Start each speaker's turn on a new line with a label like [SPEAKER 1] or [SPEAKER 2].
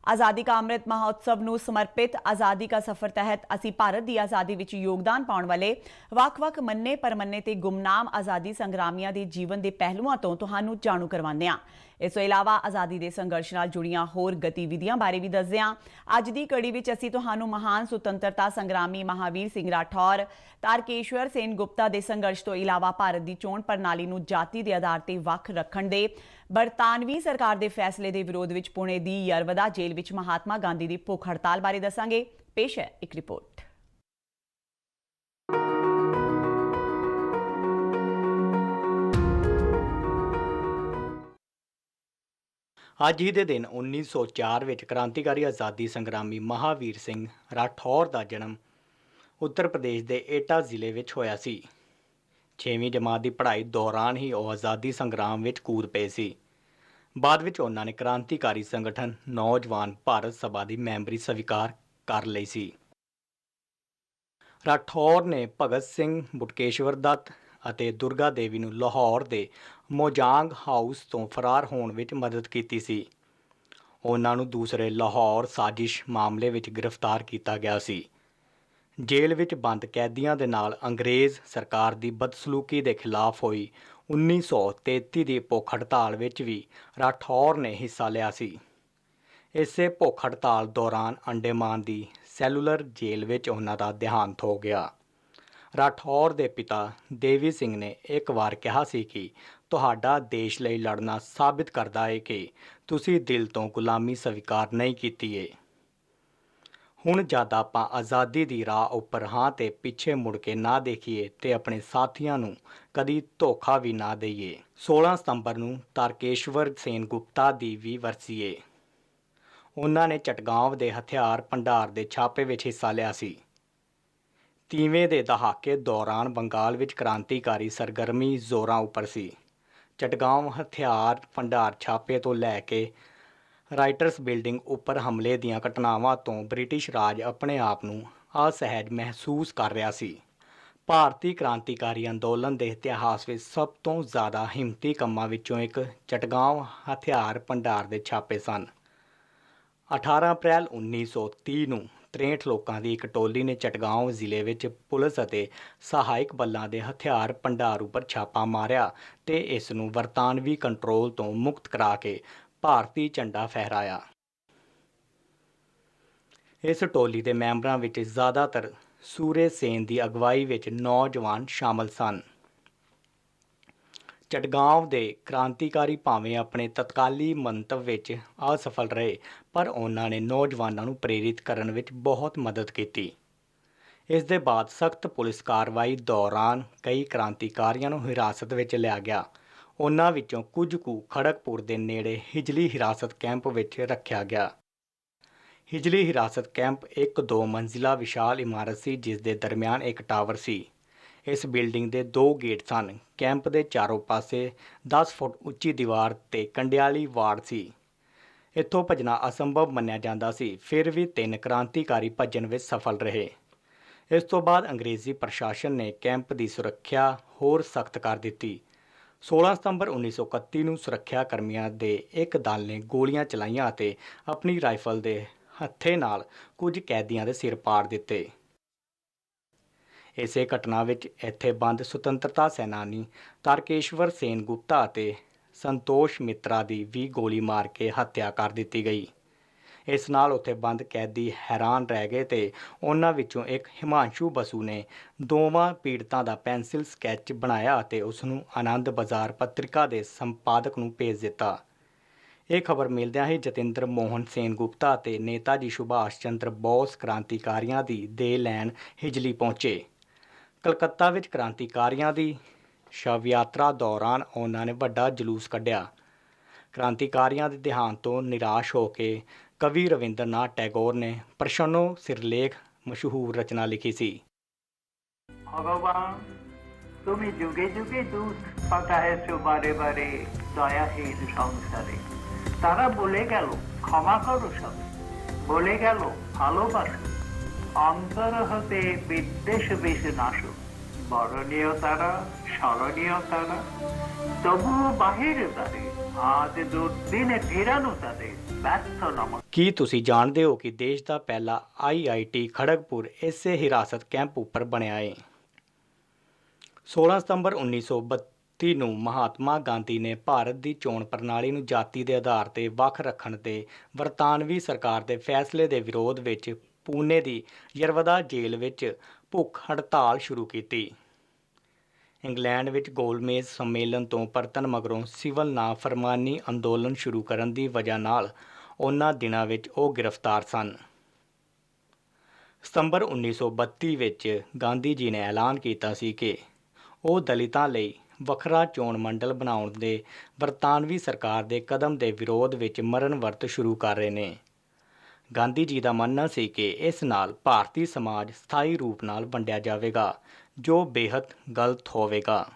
[SPEAKER 1] आज़ादी का अमृत महोत्सव ਨੂੰ ਸਮਰਪਿਤ आज़ादी का सफ़र तहत ਅਸੀਂ ਭਾਰਤ ਦੀ ਆਜ਼ਾਦੀ ਵਿੱਚ ਯੋਗਦਾਨ ਪਾਉਣ ਵਾਲੇ ਵੱਖ-ਵੱਖ ਮੰਨੇ ਪਰਮੰਨੇ ਤੇ ਗੁਮਨਾਮ ਆਜ਼ਾਦੀ ਸੰਗਰਾਮੀਆਂ ਦੇ ਜੀਵਨ ਦੇ ਪਹਿਲੂਆਂ ਤੋਂ ਤੁਹਾਨੂੰ ਜਾਣੂ ਕਰਵਾਉਂਦੇ ਹਾਂ। ਇਸ ਤੋਂ ਇਲਾਵਾ ਆਜ਼ਾਦੀ ਦੇ ਸੰਘਰਸ਼ ਨਾਲ ਜੁੜੀਆਂ ਹੋਰ ਗਤੀਵਿਧੀਆਂ ਬਾਰੇ ਵੀ ਦੱਸਦੇ ਹਾਂ। ਅੱਜ ਦੀ ਕੜੀ ਵਿੱਚ ਅਸੀਂ ਤੁਹਾਨੂੰ ਮਹਾਨ ਸੁਤੰਤਰਤਾ ਸੰਗਰਾਮੀ ਮਹਾਵੀਰ ਸਿੰਘ ਰਾਠੌਰ, ਤਾਰਕੇਸ਼ਵਰ ਸੇਨ ਗੁਪਤਾ ਦੇ ਸੰਘਰਸ਼ ਤੋਂ ਇਲਾਵਾ ਭਾਰਤ ਦੀ ਚੋਣ ਪ੍ਰਣਾਲੀ ਨੂੰ ਜਾਤੀ ਦੇ ਆਧਾਰ ਤੇ ਵੱਖ ਰੱਖਣ ਦੇ ਬਰਤਾਨਵੀ ਸਰਕਾਰ ਦੇ ਫੈਸਲੇ ਦੇ ਵਿਰੋਧ ਵਿੱਚ ਪੁਣੇ ਦੀ ਯਰਵਦਾ ਜੇਲ੍ਹ ਵਿੱਚ महात्मा गांधी की भुख हड़ताल बारे दसांगे। पेश है एक रिपोर्ट।
[SPEAKER 2] ਅੱਜ ਹੀ ਦੇ ਦਿਨ 1904 ਵਿੱਚ ਕ੍ਰਾਂਤੀਕਾਰੀ ਆਜ਼ਾਦੀ ਸੰਗਰਾਮੀ ਮਹਾਵੀਰ ਸਿੰਘ ਰਾਠੌਰ ਦਾ ਜਨਮ ਉੱਤਰ ਪ੍ਰਦੇਸ਼ ਦੇ ਏਟਾ ਜ਼ਿਲ੍ਹੇ ਵਿੱਚ ਹੋਇਆ ਸੀ। 6ਵੀਂ ਜਮਾਤ ਦੀ ਪੜ੍ਹਾਈ ਦੌਰਾਨ ਹੀ ਉਹ ਆਜ਼ਾਦੀ ਸੰਗਰਾਮ ਵਿੱਚ ਕੂਦ ਪਏ ਸੀ। ਬਾਅਦ ਵਿੱਚ ਉਹਨਾਂ ਨੇ ਕ੍ਰਾਂਤੀਕਾਰੀ ਸੰਗਠਨ ਨੌਜਵਾਨ ਭਾਰਤ ਸਭਾ ਦੀ ਮੈਂਬਰੀ ਸਵੀਕਾਰ ਕਰ ਲਈ ਸੀ। ਰਾਠੌਰ ਨੇ ਭਗਤ ਸਿੰਘ, ਬਟੁਕੇਸ਼ਵਰ ਦੱਤ ਅਤੇ ਦੁਰਗਾ ਦੇਵੀ ਨੂੰ ਲਾਹੌਰ ਦੇ ਮੋਜਾਂਗ ਹਾਊਸ ਤੋਂ ਫਰਾਰ ਹੋਣ ਵਿੱਚ ਮਦਦ ਕੀਤੀ ਸੀ। ਉਹਨਾਂ ਨੂੰ ਦੂਸਰੇ ਲਾਹੌਰ ਸਾਜ਼ਿਸ਼ ਮਾਮਲੇ ਵਿੱਚ ਗ੍ਰਿਫਤਾਰ ਕੀਤਾ ਗਿਆ ਸੀ। ਜੇਲ੍ਹ ਵਿੱਚ ਬੰਦ ਕੈਦੀਆਂ ਦੇ ਨਾਲ ਅੰਗਰੇਜ਼ ਸਰਕਾਰ ਦੀ ਬਦਸਲੂਕੀ ਦੇ ਖਿਲਾਫ ਹੋਈ 1933 ਦੀ ਭੁੱਖ ਹੜਤਾਲ ਵਿੱਚ ਵੀ ਰਾਠੌਰ ਨੇ ਹਿੱਸਾ ਲਿਆ ਸੀ। ਇਸੇ ਭੁੱਖ ਹੜਤਾਲ ਦੌਰਾਨ ਅੰਡੇਮਾਨ ਦੀ ਸੈਲੂਲਰ ਜੇਲ੍ਹ ਵਿੱਚ ਉਹਨਾਂ ਦਾ ਦੇਹਾਂਤ ਹੋ ਗਿਆ। ਰਾਠੌਰ ਦੇ ਪਿਤਾ ਦੇਵੀ ਸਿੰਘ ਨੇ ਇੱਕ ਵਾਰ ਕਿਹਾ ਸੀ ਕਿ ਤੁਹਾਡਾ ਦੇਸ਼ ਲਈ ਲੜਨਾ ਸਾਬਿਤ ਕਰਦਾ ਹੈ ਕਿ ਤੁਸੀਂ ਦਿਲ ਤੋਂ ਗੁਲਾਮੀ ਸਵੀਕਾਰ ਨਹੀਂ ਕੀਤੀ ਹੈ। ਹੁਣ ਜਦ ਆਪਾਂ ਆਜ਼ਾਦੀ ਦੀ ਰਾਹ ਉੱਪਰ ਹਾਂ ਤੇ ਪਿੱਛੇ ਮੁੜ ਕੇ ਨਾ ਦੇਖੀਏ ਤੇ ਆਪਣੇ ਸਾਥੀਆਂ ਨੂੰ ਕਦੀ ਧੋਖਾ ਵੀ ਨਾ ਦਈਏ। 16 ਸਤੰਬਰ ਨੂੰ ਤਾਰਕੇਸ਼ਵਰ ਸੇਨ ਗੁਪਤਾ ਦੀ ਵੀ ਵਰਸੀ ਏ। ਉਹਨਾਂ ਨੇ ਚਟਗਾਂਵ ਦੇ ਹਥਿਆਰ ਭੰਡਾਰ ਦੇ ਛਾਪੇ ਵਿੱਚ ਹਿੱਸਾ ਲਿਆ ਸੀ। 30ਵੇਂ ਦੇ ਦਹਾਕੇ ਦੌਰਾਨ ਬੰਗਾਲ ਵਿੱਚ ਕ੍ਰਾਂਤੀਕਾਰੀ ਸਰਗਰਮੀ ਜ਼ੋਰਾਂ ਉੱਪਰ ਸੀ। ਚਟਗਾਂਵ ਹਥਿਆਰ ਭੰਡਾਰ ਛਾਪੇ ਤੋਂ ਲੈ ਕੇ ਰਾਈਟਰਸ ਬਿਲਡਿੰਗ ਉੱਪਰ ਹਮਲੇ ਦੀਆਂ ਘਟਨਾਵਾਂ ਤੋਂ ਬ੍ਰਿਟਿਸ਼ ਰਾਜ ਆਪਣੇ ਆਪ ਨੂੰ ਅਸਹਿਜ ਮਹਿਸੂਸ ਕਰ ਰਿਹਾ ਸੀ। ਭਾਰਤੀ ਕ੍ਰਾਂਤੀਕਾਰੀ ਅੰਦੋਲਨ ਦੇ ਇਤਿਹਾਸ ਵਿੱਚ ਸਭ ਤੋਂ ਜ਼ਿਆਦਾ ਹਿੰਮਤੀ ਕੰਮਾਂ ਵਿੱਚੋਂ ਇੱਕ ਚਟਗਾਂਵ ਹਥਿਆਰ ਭੰਡਾਰ ਦੇ ਛਾਪੇ ਸਨ। 18 ਅਪ੍ਰੈਲ 1930 ਨੂੰ 63 ਲੋਕਾਂ ਦੀ ਇੱਕ ਟੋਲੀ ਨੇ ਚਟਗਾਂਵ ਜ਼ਿਲ੍ਹੇ ਵਿੱਚ ਪੁਲਿਸ ਅਤੇ ਸਹਾਇਕ ਬਲਾਂ ਦੇ ਹਥਿਆਰ ਭੰਡਾਰ ਉੱਪਰ ਛਾਪਾ ਮਾਰਿਆ ਤੇ ਇਸ ਨੂੰ ਬਰਤਾਨਵੀ ਕੰਟਰੋਲ ਤੋਂ ਮੁਕਤ ਕਰਾ ਕੇ ਭਾਰਤੀ ਝੰਡਾ ਫਹਿਰਾਇਆ। ਇਸ ਟੋਲੀ ਦੇ ਮੈਂਬਰਾਂ ਵਿੱਚ ਜ਼ਿਆਦਾਤਰ ਸੂਰੇ ਸੇਨ ਦੀ ਅਗਵਾਈ ਵਿੱਚ ਨੌਜਵਾਨ ਸ਼ਾਮਲ ਸਨ। ਚਟਗਾਂਵ ਦੇ ਕ੍ਰਾਂਤੀਕਾਰੀ ਭਾਵੇਂ ਆਪਣੇ ਤਤਕਾਲੀ ਮੰਤਵ ਵਿੱਚ ਅਸਫਲ ਰਹੇ, ਪਰ ਉਹਨਾਂ ਨੇ ਨੌਜਵਾਨਾਂ ਨੂੰ ਪ੍ਰੇਰਿਤ ਕਰਨ ਵਿੱਚ ਬਹੁਤ ਮਦਦ ਕੀਤੀ। ਇਸ ਦੇ ਬਾਅਦ ਸਖਤ ਪੁਲਿਸ ਕਾਰਵਾਈ ਦੌਰਾਨ ਕਈ ਕ੍ਰਾਂਤੀਕਾਰੀਆਂ ਨੂੰ ਹਿਰਾਸਤ ਵਿੱਚ ਲਿਆ ਗਿਆ। ਉਹਨਾਂ ਵਿੱਚੋਂ ਕੁਝ ਕੁ ਖੜਗਪੁਰ ਦੇ ਨੇੜੇ ਹਿਜਲੀ ਹਿਰਾਸਤ ਕੈਂਪ ਵਿੱਚ ਰੱਖਿਆ ਗਿਆ। ਹਿਜਲੀ ਹਿਰਾਸਤ ਕੈਂਪ ਇੱਕ 2 ਮੰਜ਼ਿਲਾ ਵਿਸ਼ਾਲ ਇਮਾਰਤ ਸੀ ਜਿਸ ਦੇ ਦਰਮਿਆਨ ਇੱਕ ਟਾਵਰ ਸੀ। ਇਸ ਬਿਲਡਿੰਗ ਦੇ 2 ਗੇਟ ਸਨ। ਕੈਂਪ ਦੇ ਚਾਰੋਂ ਪਾਸੇ 10 ਫੁੱਟ ਉੱਚੀ ਦੀਵਾਰ ਤੇ ਕੰਡਿਆਲੀ ਵਾੜ ਸੀ। ਇੱਥੋਂ ਭੱਜਣਾ ਅਸੰਭਵ ਮੰਨਿਆ ਜਾਂਦਾ ਸੀ, ਫਿਰ ਵੀ 3 ਕ੍ਰਾਂਤੀਕਾਰੀ ਭੱਜਣ ਵਿੱਚ ਸਫਲ ਰਹੇ। ਇਸ ਤੋਂ ਬਾਅਦ ਅੰਗਰੇਜ਼ੀ ਪ੍ਰਸ਼ਾਸਨ ਨੇ ਕੈਂਪ ਦੀ ਸੁਰੱਖਿਆ ਹੋਰ ਸਖਤ ਕਰ ਦਿੱਤੀ। 16 ਸਤੰਬਰ 1931 ਨੂੰ ਸੁਰੱਖਿਆ ਕਰਮੀਆਂ ਦੇ ਇੱਕ ਦਲ ਨੇ ਗੋਲੀਆਂ ਚਲਾਈਆਂ ਅਤੇ ਆਪਣੀ ਰਾਈਫਲ ਦੇ ਹੱਥੇ ਨਾਲ ਕੁਝ ਕੈਦੀਆਂ ਦੇ ਸਿਰ ਪਾੜ ਦਿੱਤੇ। ਇਸੇ ਘਟਨਾ ਵਿੱਚ ਇੱਥੇ ਬੰਦ ਸੁਤੰਤਰਤਾ ਸੈਨਾਨੀ ਤਾਰਕੇਸ਼ਵਰ ਸੇਨ ਗੁਪਤਾ ਅਤੇ ਸੰਤੋਸ਼ ਮਿੱਤਰਾ ਦੀ ਵੀ ਗੋਲੀ ਮਾਰ ਕੇ ਹੱਤਿਆ ਕਰ ਦਿੱਤੀ ਗਈ। ਇਸ ਨਾਲ ਉੱਥੇ ਬੰਦ ਕੈਦੀ ਹੈਰਾਨ ਰਹਿ ਗਏ ਤੇ ਉਹਨਾਂ ਵਿੱਚੋਂ ਇੱਕ ਹਿਮਾਂਸ਼ੂ ਬਸੂ ਨੇ ਦੋਵਾਂ ਪੀੜਤਾਂ ਦਾ ਪੈਨਸਿਲ ਸਕੈਚ ਬਣਾਇਆ ਅਤੇ ਉਸ ਨੂੰ ਆਨੰਦ ਬਾਜ਼ਾਰ ਪੱਤਰਿਕਾ ਦੇ ਸੰਪਾਦਕ ਨੂੰ ਭੇਜ ਦਿੱਤਾ। ਇਹ ਖਬਰ ਮਿਲਦਿਆਂ ਹੀ ਜਤਿੰਦਰ ਮੋਹਨ ਸੇਨ ਗੁਪਤਾ ਅਤੇ ਨੇਤਾ ਜੀ ਸੁਭਾਸ਼ ਚੰਦਰ ਬੋਸ ਕ੍ਰਾਂਤੀਕਾਰੀਆਂ ਦੀ ਦੇਹ ਲੈਣ ਹਿਜਲੀ ਪਹੁੰਚੇ। ਕਲਕੱਤਾ ਵਿੱਚ ਕ੍ਰਾਂਤੀਕਾਰੀਆਂ ਦੀ ਸ਼ਵ ਯਾਤਰਾ ਦੌਰਾਨ ਉਹਨਾਂ ਨੇ ਵੱਡਾ ਜਲੂਸ ਕੱਢਿਆ। ਕ੍ਰਾਂਤੀਕਾਰੀਆਂ ਦੇ ਦੇਹਾਂਤ ਤੋਂ ਨਿਰਾਸ਼ ਹੋ ਕੇ ਕਵੀ ਰਵਿੰਦਰਨਾਥ ਟੈਗੋਰ ਨੇ ਪ੍ਰਸ਼ਨੋ ਸਿਰਲੇਖ ਮਸ਼ਹੂਰ ਰਚਨਾ ਲਿਖੀ ਸੀ।
[SPEAKER 3] ভগবান তুমি যুগে যুগে দুধ পাঠায়েছ বারে বারে দয়াহীন সংসারে। তারা বলে গেল ক্ষমা করো সবে, বলে গেল ভালোবাসো, অন্তর হতে বিদ্বেষ বেশ নাশো। বরণীয় তারা, স্মরণীয় তারা, তবুও বাহিরে তারে আজ দুর্দিনে ফেরানো তাদের ব্যর্থ নম।
[SPEAKER 2] ਕੀ ਤੁਸੀਂ ਜਾਣਦੇ ਹੋ ਕਿ ਦੇਸ਼ ਦਾ ਪਹਿਲਾ IIT ਖੜਗਪੁਰ ਇਸੇ ਹਿਰਾਸਤ ਕੈਂਪ ਉੱਪਰ ਬਣਿਆ ਹੈ। 16 ਸਤੰਬਰ 1932 ਨੂੰ ਮਹਾਤਮਾ ਗਾਂਧੀ ਨੇ ਭਾਰਤ ਦੀ ਚੋਣ ਪ੍ਰਣਾਲੀ ਨੂੰ ਜਾਤੀ ਦੇ ਆਧਾਰ ਤੇ ਵੱਖ ਰੱਖਣ ਤੇ ਬਰਤਾਨਵੀ ਸਰਕਾਰ ਦੇ ਫੈਸਲੇ ਦੇ ਵਿਰੋਧ ਵਿੱਚ ਪੂਨੇ ਦੀ ਯਰਵਦਾ ਜੇਲ੍ਹ ਵਿੱਚ ਭੁੱਖ ਹੜਤਾਲ ਸ਼ੁਰੂ ਕੀਤੀ। ਇੰਗਲੈਂਡ ਵਿੱਚ ਗੋਲਮੇਜ਼ ਸੰਮੇਲਨ ਤੋਂ ਪਰਤਣ ਮਗਰੋਂ ਸਿਵਲ ਨਾਫਰਮਾਨੀ ਅੰਦੋਲਨ ਸ਼ੁਰੂ ਕਰਨ ਦੀ ਵਜ੍ਹਾ ਨਾਲ ਉਹਨਾਂ ਦਿਨਾਂ ਵਿੱਚ ਉਹ ਗ੍ਰਿਫਤਾਰ ਸਨ। ਸਤੰਬਰ 1932 ਵਿੱਚ ਗਾਂਧੀ ਜੀ ਨੇ ਐਲਾਨ ਕੀਤਾ ਸੀ ਕਿ ਉਹ ਦਲਿਤਾਂ ਲਈ ਵੱਖਰਾ ਚੋਣ ਮੰਡਲ ਬਣਾਉਣ ਦੇ ਬਰਤਾਨਵੀ ਸਰਕਾਰ ਦੇ ਕਦਮ ਦੇ ਵਿਰੋਧ ਵਿੱਚ ਮਰਨ ਵਰਤ ਸ਼ੁਰੂ ਕਰ ਰਹੇ ਨੇ। ਗਾਂਧੀ ਜੀ ਦਾ ਮੰਨਣਾ ਸੀ ਕਿ ਇਸ ਨਾਲ ਭਾਰਤੀ ਸਮਾਜ ਸਥਾਈ ਰੂਪ ਨਾਲ ਵੰਡਿਆ ਜਾਵੇਗਾ, ਜੋ ਬੇਹੱਦ ਗਲਤ ਹੋਵੇਗਾ।